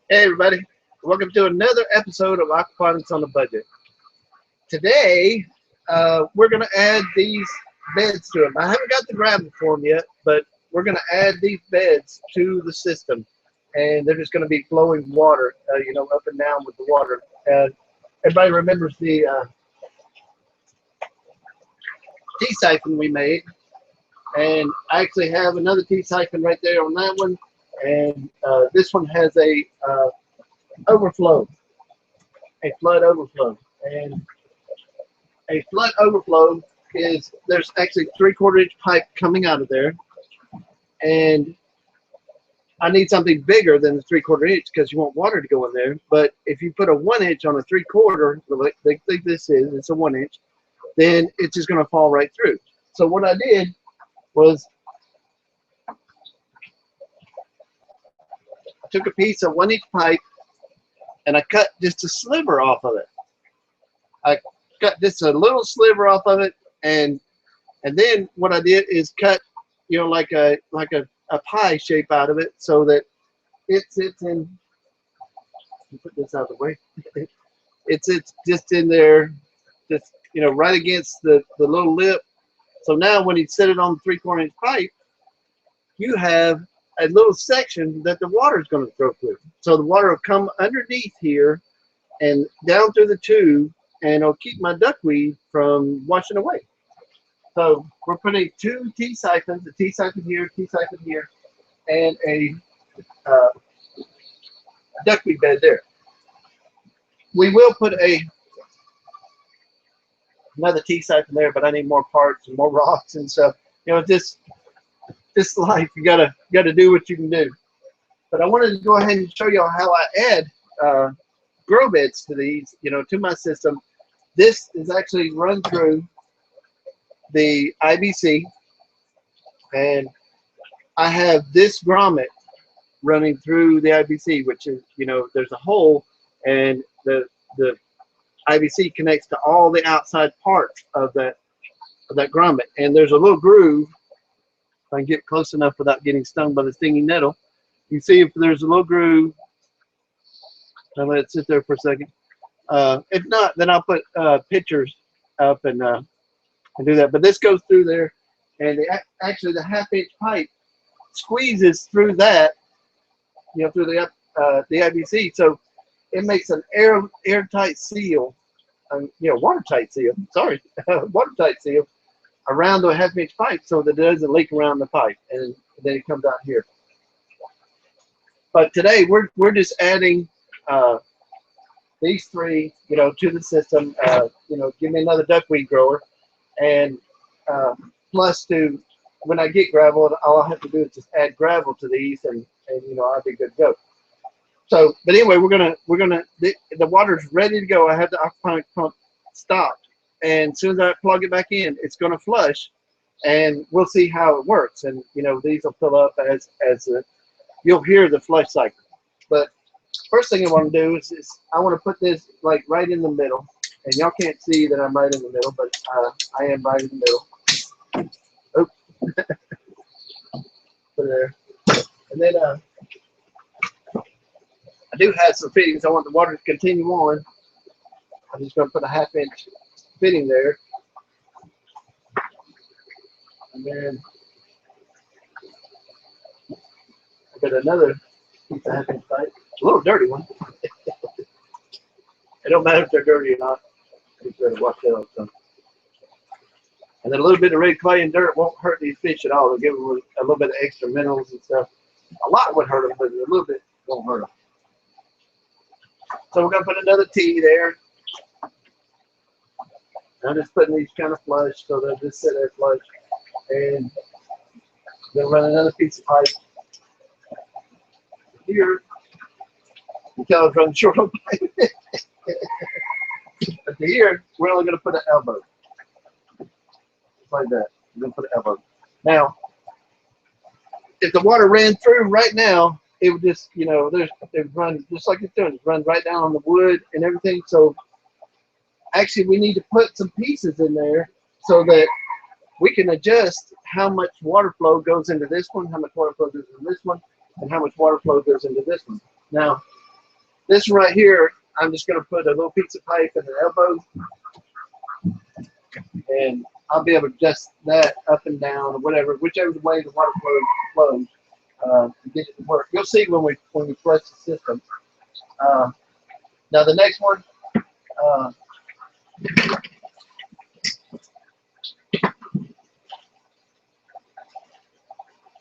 Hey everybody, welcome to another episode of Aquaponics on a Budget. Today, we're going to add these beds to them. I haven't got the gravel for them yet, but we're going to add these beds to the system, and they're just going to be flowing water, up and down with the water. Everybody remembers the tea siphon we made, and I actually have another tea siphon right there on that one, and this one has a overflow, a flood overflow. And a flood overflow is there's actually 3/4 inch pipe coming out of there, and I need something bigger than the 3/4 inch because you want water to go in there. But if you put a 1 inch on a 3/4, like this is, it's a 1 inch, then it's just going to fall right through. So what I did was I took a piece of 1 inch pipe and I cut just a sliver off of it. I cut just a little sliver off of it, and then what I did is cut, like a pie shape out of it, so that it sits in. Put this out of the way. It's just in there, just right against the little lip. So now when you set it on the 3/4 inch pipe, you have a little section that the water is going to throw through. So the water will come underneath here and down through the tube, and it'll keep my duckweed from washing away. So we're putting 2 tea siphons, a tea siphon here, and a duckweed bed there. We will put another tea siphon there, but I need more parts and more rocks and stuff. This life, you gotta do what you can do. But I wanted to go ahead and show y'all how I add grow beds to these, to my system. This is actually run through the IBC, and I have this grommet running through the IBC, which is, there's a hole, and the IBC connects to all the outside parts of that grommet, and there's a little groove. If I can get close enough without getting stung by the stinging nettle, you see if there's a little groove. I'll let it sit there for a second. If not, then I'll put pictures up and do that. But this goes through there, and actually the 1/2 inch pipe squeezes through that, through the IBC. So it makes an airtight seal, watertight seal. Sorry, watertight seal around the 1/2 inch pipe, so that it doesn't leak around the pipe, and then it comes out here. But today we're just adding these 3, to the system. Give me another duckweed grower, and plus when I get gravel, all I have to do is just add gravel to these, and I'll be good to go. So, but anyway, the water's ready to go. I have the aquaponics pump stopped, and as soon as I plug it back in, it's going to flush, and we'll see how it works. And these will fill up as you'll hear the flush cycle. But first thing I want to do is I want to put this like right in the middle, and y'all can't see that I'm right in the middle, but I am right in the middle. Oh, put it there, and then I do have some fittings. I want the water to continue on. I'm just going to put a 1/2 inch fitting there, and then I got another piece of 1/2 inch pipe, a little dirty one. It don't matter if they're dirty or not. Just better wash that off some. And then a little bit of red clay and dirt won't hurt these fish at all. It'll give them a little bit of extra minerals and stuff. A lot would hurt them, but a little bit won't hurt them. So we're going to put another T there. I'm just putting these kind of flush, so they'll just sit there flush. And then run another piece of pipe here. You can tell I was running short on pipe. But here, we're only going to put an elbow. Just like that. We're going to put an elbow. Now, if the water ran through right now, it would just, it would run just like it's doing. It run right down on the wood and everything. So actually, we need to put some pieces in there so that we can adjust how much water flow goes into this one, how much water flow goes into this one, and how much water flow goes into this one. Now, This one right here, I'm just going to put a little piece of pipe in the elbow, and I'll be able to adjust that up and down or whatever, whichever way the water flows, to get it to work. You'll see when we flush the system. Now the next one, let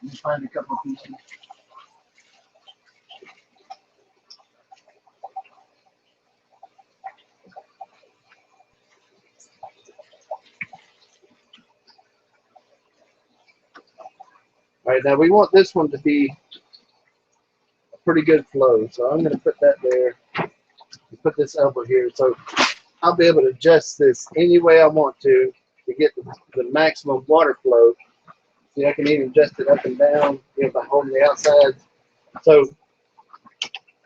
me find a couple of pieces. All right, now we want this one to be a pretty good flow, so I'm going to put that there. Put this elbow here, so I'll be able to adjust this any way I want to get the maximum water flow. See, I can even adjust it up and down, by holding the outside. So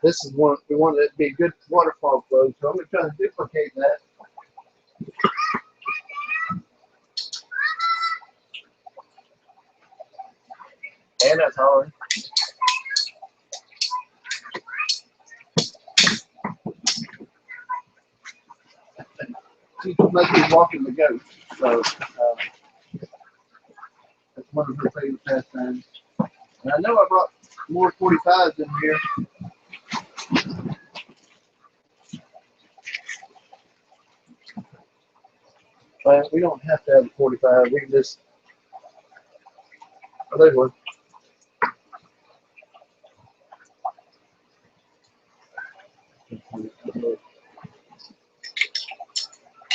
this is one we want it to be a good waterfall flow. So I'm going to try to duplicate that. And that's hard. She must be walking the goat, so that's one of her favorite pastimes. And I know I brought more 45s in here. But we don't have to have a 45. We can just, oh, there's one.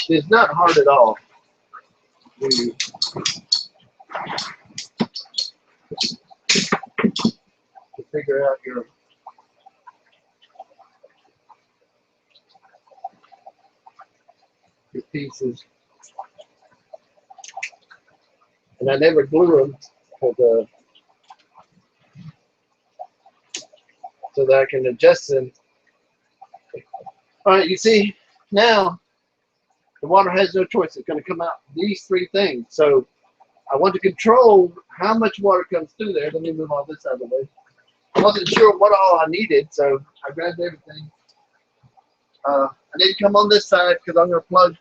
It's not hard at all to figure out your pieces. And I never glue them so that I can adjust them. All right, you see, now the water has no choice. It's going to come out these three things. So I want to control how much water comes through there. Let me move all this out of the way. I wasn't sure what all I needed, so I grabbed everything. I didn't come on this side because I'm going to plug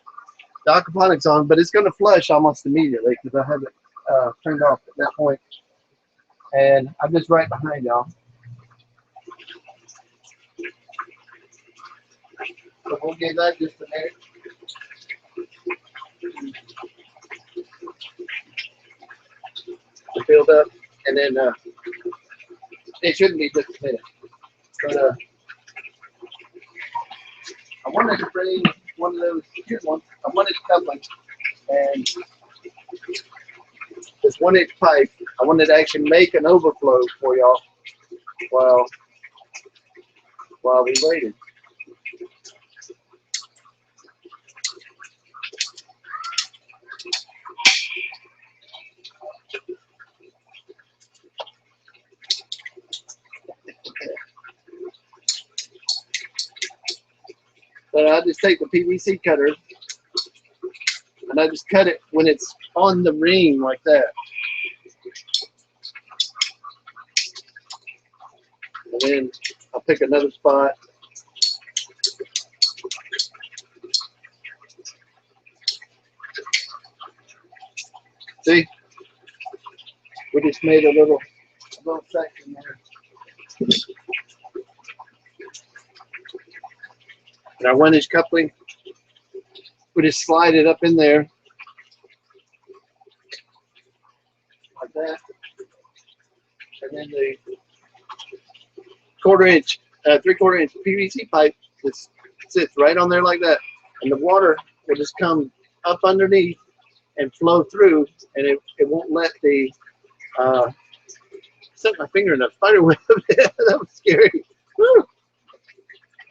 the aquaponics on, but it's going to flush almost immediately because I have it turned off at that point. And I'm just right behind y'all. So we'll give that just a minute. To build up, and then it shouldn't be just a minute. But I wanted to bring one of those. Here's one. I wanted to coupling, and this 1-inch pipe. I wanted to actually make an overflow for y'all while we waited. But I just take the PVC cutter and I just cut it when it's on the ring like that. And then I'll pick another spot. See? We just made a little section there. And our 1-inch coupling, we just slide it up in there like that. And then the 1/4 inch, 3/4 inch PVC pipe just sits right on there like that. And the water will just come up underneath and flow through, and it won't let the, set my finger in a spider web. That was scary. Woo.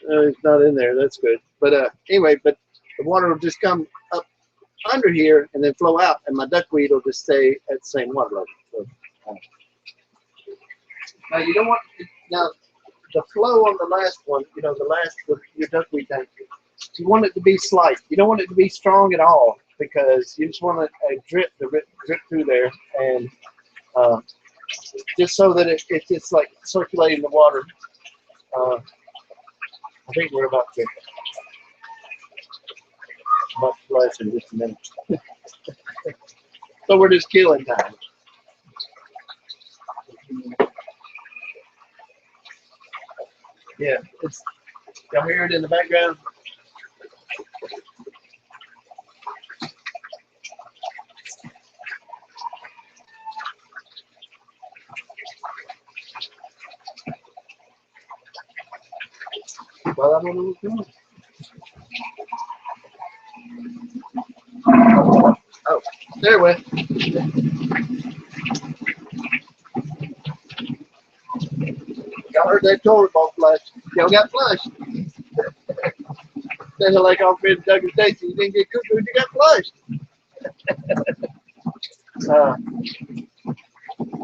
It's not in there. That's good. But anyway, but the water will just come up under here and then flow out, and my duckweed will just stay at the same water level. So, now you don't want now the flow on the last one. Your duckweed tank. You want it to be slight. You don't want it to be strong at all because you just want a drip to drip through there, and just so that it's like circulating the water. I think we're about to flush in just a minute. So we're just killing time. Yeah, it's, y'all hear it in the background? Well, I don't know what's going on. Oh, there it went. Y'all heard that toilet bowl flush. Y'all got flushed. Sounded like our friend Doug and Stacy. You didn't get cooked, you got flushed.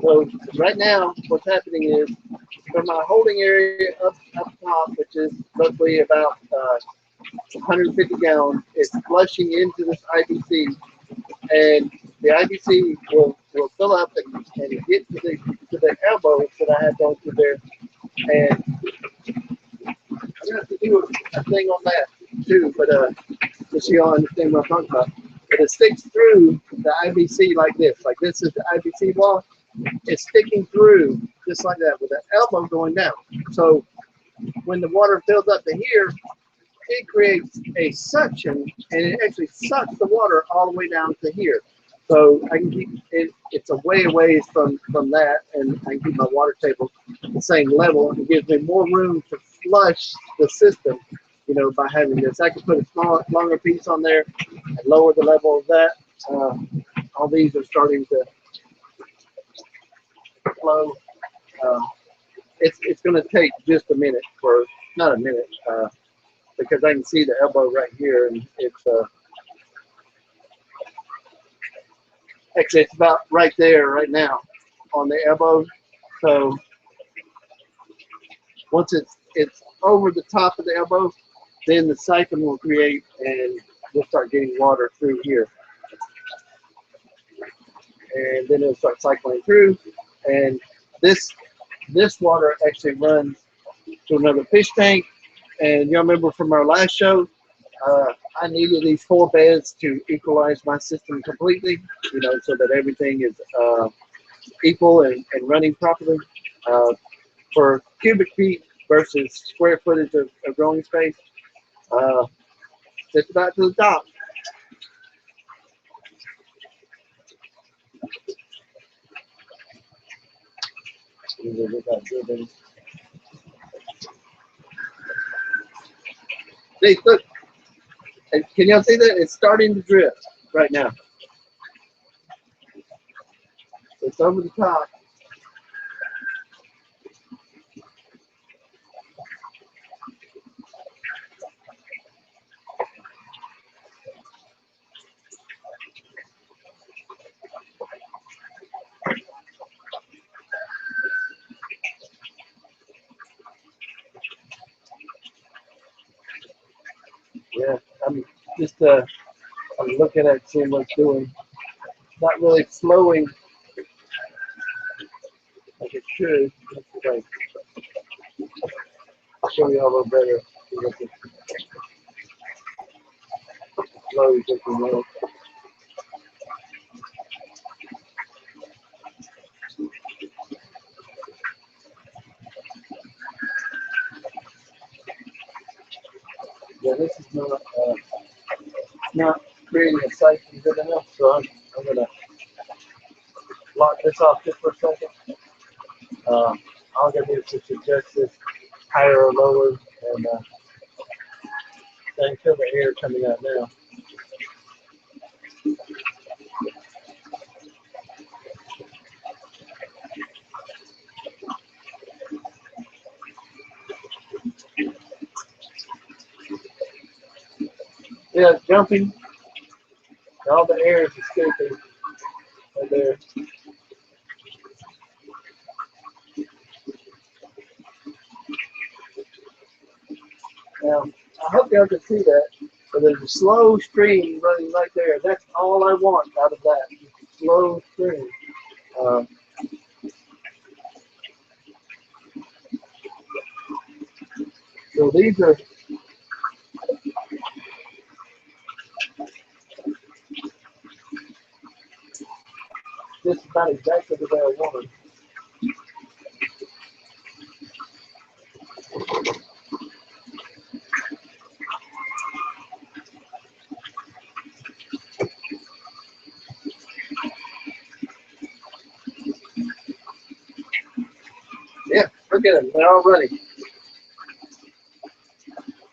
So right now, what's happening is from my holding area up top, which is roughly about 150 gallons, it's flushing into this IBC, and the IBC will fill up and get to the elbow that I have going through there, and I'm gonna have to do a thing on that too, but just so y'all understand what I'm talking about. But it sticks through the IBC like this. Like this is the IBC wall. It's sticking through just like that with the elbow going down. So when the water fills up to here, it creates a suction, and it actually sucks the water all the way down to here. So I can keep it, it's a way away from that, and I can keep my water table the same level. It gives me more room to flush the system, you know, by having this. I can put a longer piece on there and lower the level of that. All these are starting to flow. It's going to take just a minute, for not a minute, because I can see the elbow right here, and it's actually it's about right there right now on the elbow. So once it's over the top of the elbow, then the siphon will create, and we'll start getting water through here, and then it'll start cycling through, and this water actually runs to another fish tank. And y'all remember from our last show, I needed these 4 beds to equalize my system completely, you know, so that everything is equal and running properly. For cubic feet versus square footage of growing space, just about to the top. See, look, can y'all see that? It's starting to drip right now. It's over the top. Yeah, I'm just I'm looking at seeing what's doing. Not really flowing like it should. Okay. I'll show you a little better. Flow just a minute. Yeah, this is not creating a siphon good enough, so I'm gonna lock this off just for a second. All I'm gonna do is just adjust this higher or lower, and I can feel the air coming out now. Yeah, it's jumping. All the air is escaping right there. Now, I hope y'all can see that. So there's a slow stream running right there. That's all I want out of that. Just a slow stream. So these are just about exactly the way I want them. Yeah, look at them. They're all running.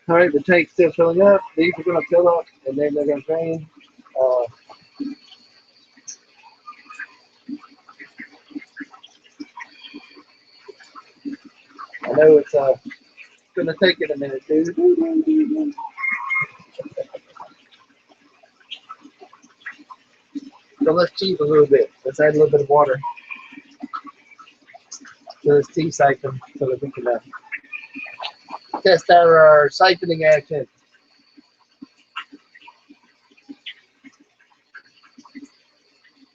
All right, the tank's still filling up. These are going to fill up, and then they're going to drain. I know it's going to take it a minute, dude. So let's cheat a little bit. Let's add a little bit of water to this tea siphon so that we can test out our siphoning action.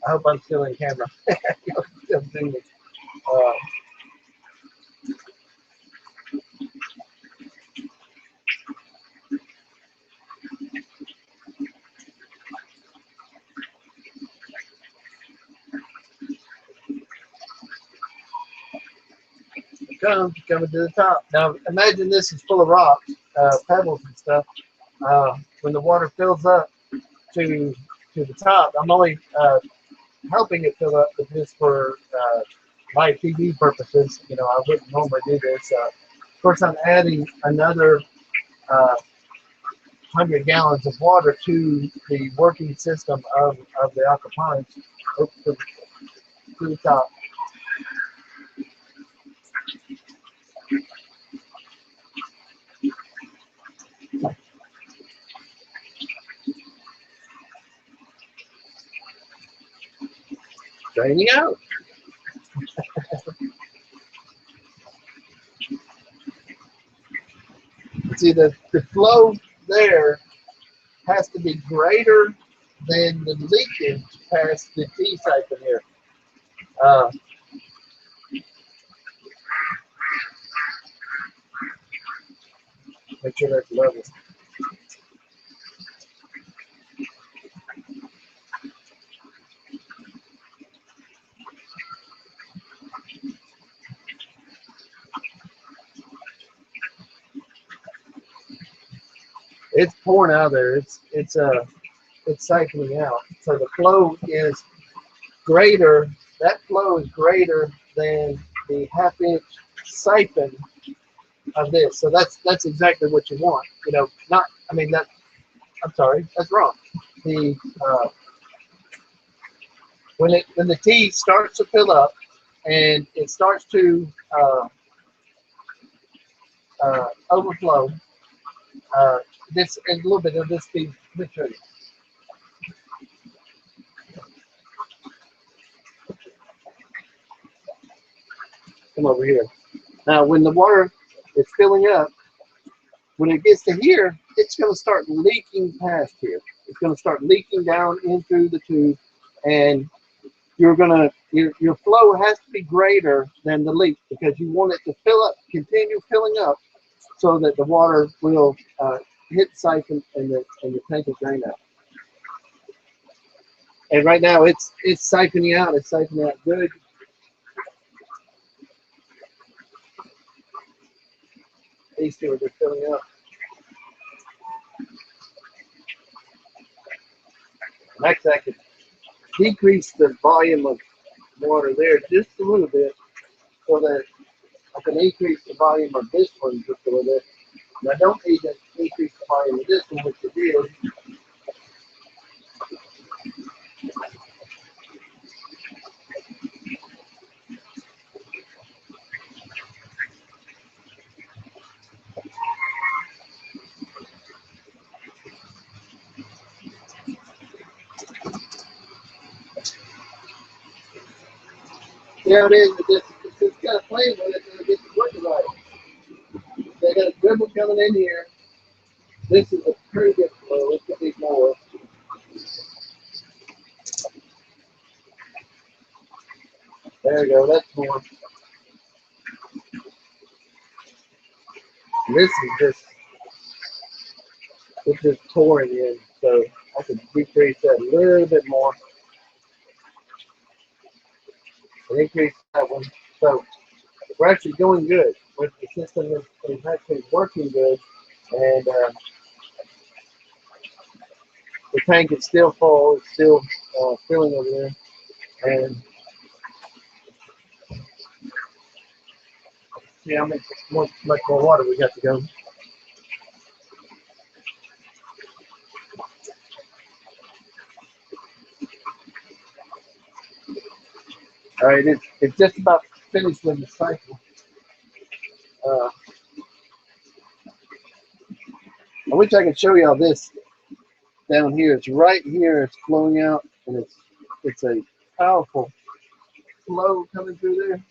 I hope I'm still in camera. Still doing it. Coming to the top. Now imagine this is full of rocks, pebbles and stuff. When the water fills up to the top, I'm only helping it fill up just for live TV purposes. You know, I wouldn't normally do this. Of course, I'm adding another 100 gallons of water to the working system of the aquaponics to the top. Draining out. See, the flow there has to be greater than the leakage past the tea siphon here. Make sure that's level. It's pouring out of there. It's siphoning out. So the flow is greater. That flow is greater than the half-inch siphon of this. So that's exactly what you want. You know, not. I mean that. I'm sorry, that's wrong. The when the tea starts to fill up and it starts to overflow. This and a little bit of this tea. Let me show you. Come over here. Now, when the water is filling up, when it gets to here, it's going to start leaking past here. It's going to start leaking down in through the tube, and your flow has to be greater than the leak because you want it to fill up, continue filling up, so that the water will hit the siphon and the tank will drain out. And right now, it's siphoning out. It's siphoning out good. These two are just filling up. Actually, I could decrease the volume of water there just a little bit so that I can increase the volume of this one just a little bit. And I don't need to increase the volume of this one, which it is. There it is. It's just got to play with it and it gets working right. They got a dribble coming in here. This is a pretty good flow. It could be more. There you go. That's more. This is just, it's just pouring in, so I can decrease that a little bit more and increase that one. So we're actually doing good. With the system is actually working good, and the tank is still full. It's still filling over there, and see how much more water we got to go. All right, it's just about finished with the cycle. I wish I could show y'all this down here. It's right here. It's flowing out, and it's a powerful flow coming through there.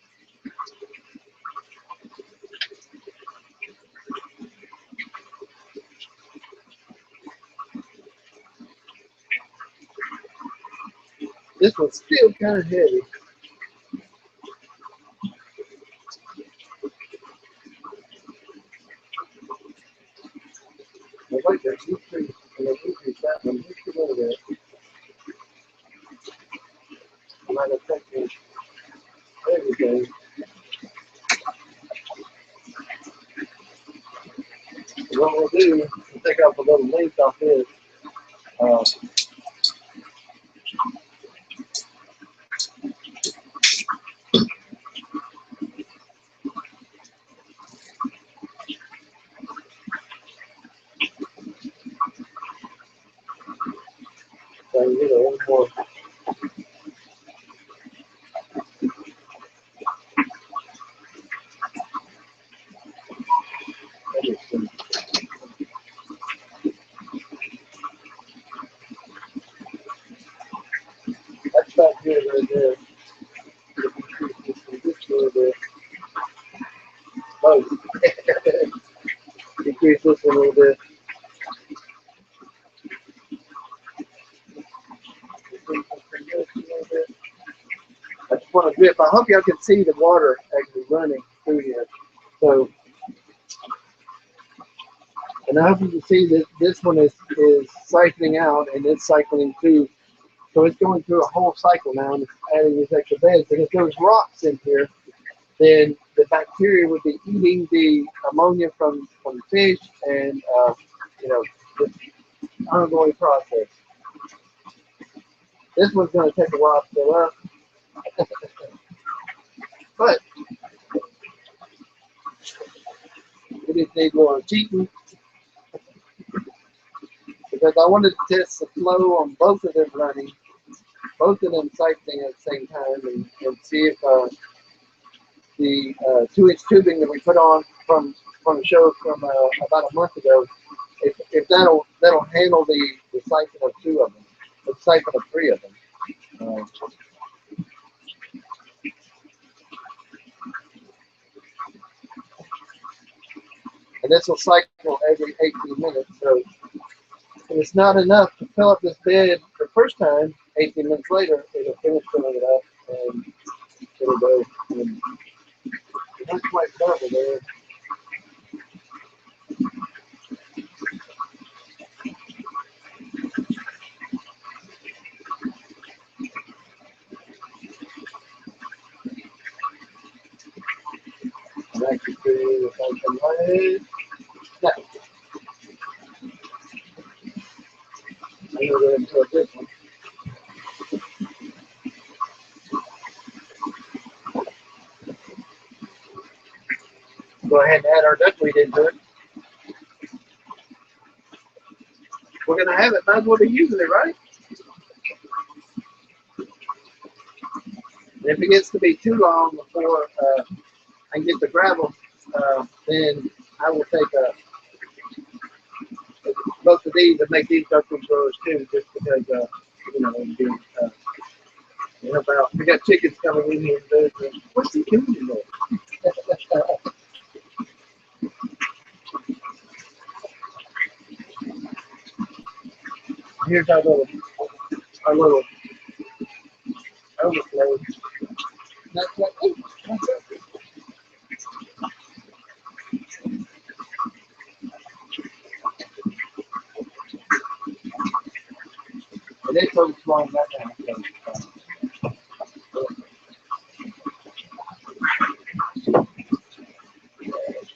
This one's still kind of heavy. But wait, there's decrease, and there's decrease that one. Just a little bit. I'm not affecting everything. So what we'll do is we'll take off a little length off this. So you get a little more. That's about good right there. Just a little bit. Oh, decrease this one a little bit. I just want to grip. I hope y'all can see the water actually running through here. So, and I hope you can see that this one is siphoning out and it's cycling through. So it's going through a whole cycle now and it's adding these extra beds. And if there was rocks in here, then the bacteria would be eating the ammonia from the fish, and you know, this ongoing process. This one's going to take a while to fill up, but we just need more cheating because I wanted to test the flow on both of them running, both of them cycling at the same time, and see if the 2-inch tubing that we put on from the show from about a month ago, if that'll handle the siphon of 2 of them, the siphon of 3 of them. And this will cycle every 18 minutes. So if it's not enough to fill up this bed the first time, 18 minutes later, it'll finish filling it up and it'll go. And that's quite double there. And actually create a function like that. I'm going to go into this one. Go ahead and add our duckweed into it. We're going to have it, might as well be using it, right? And if it gets to be too long before I can get the gravel, then I will take both of these and make these duckweed growers too, just because, you know, it'd be, help out. We got chickens coming in here. What's he doing in there? Here's our little overflow. That's what, oh, And they told us wrong right now.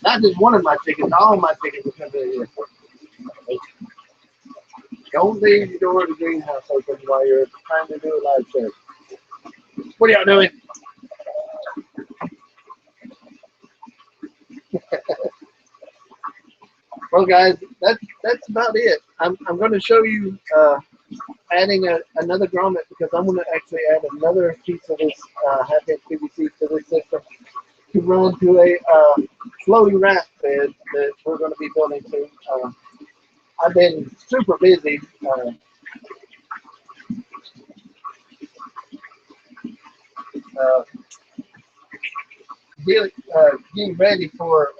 Not just one of my chickens, all my chickens will come in here. Don't leave the door of the greenhouse open while you're trying to do a live show. What are y'all doing? Well, guys, that's about it. I'm going to show you adding another grommet because I'm going to actually add another piece of this half-inch PVC to this system to run to a floating raft bed that we're going to be building to. I've been super busy. Getting ready for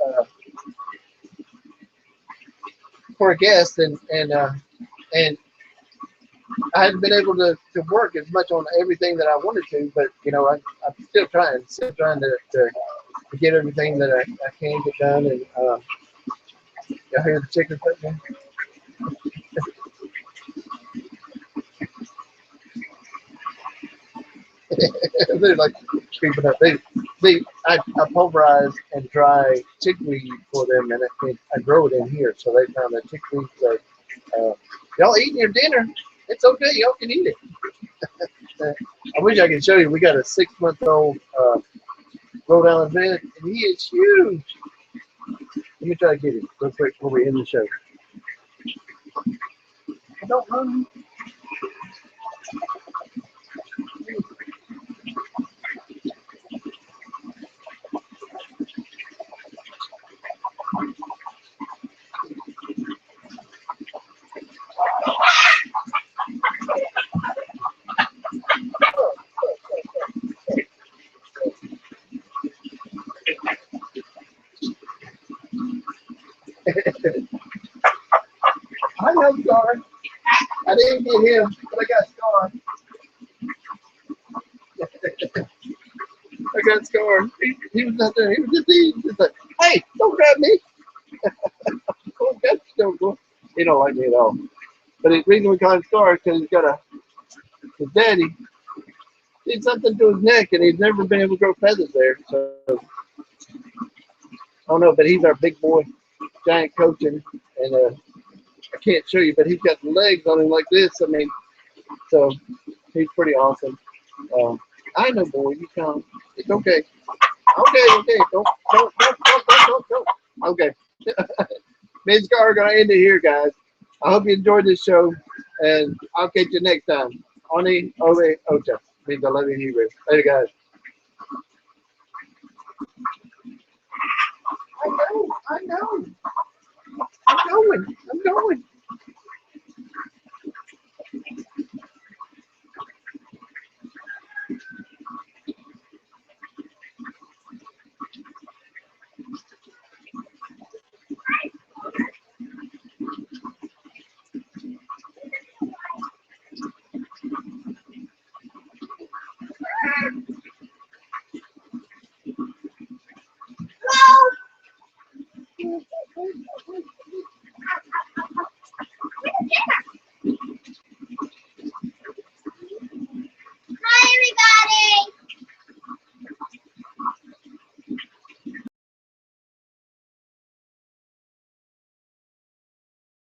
a guest, and I haven't been able to work as much on everything that I wanted to, but you know I'm still trying to get everything that I can get done. And y'all hear the chickens right now? They're like creeping up. I pulverize and dry chickweed for them, and I grow it in here. So they found that chickweed. So y'all eating your dinner? It's okay. Y'all can eat it. I wish I could show you. We got a 6-month-old Rhode Island red, and he is huge. Let me try to get him real quick before we end the show. I don't know. I know Scar. I didn't get him, but I got Scar. I got Scar. He was out there. He was just eating. He's like, hey, don't grab me. Oh, that's so cool. He don't like me at all. But the reason we call him Scar is because he's got his daddy did something to his neck, and he's never been able to grow feathers there. So I don't know, but he's our big boy, giant coaching, and I can't show you, but he's got legs on him like this. I mean, so he's pretty awesome. I know, boy. You come. It's okay. Okay. Don't. Okay. Me and Scar are gonna end it here, guys. I hope you enjoyed this show, and I'll catch you next time. Oni Ove Ocha means I love you in Hebrew. Later, guys. I know. I'm going.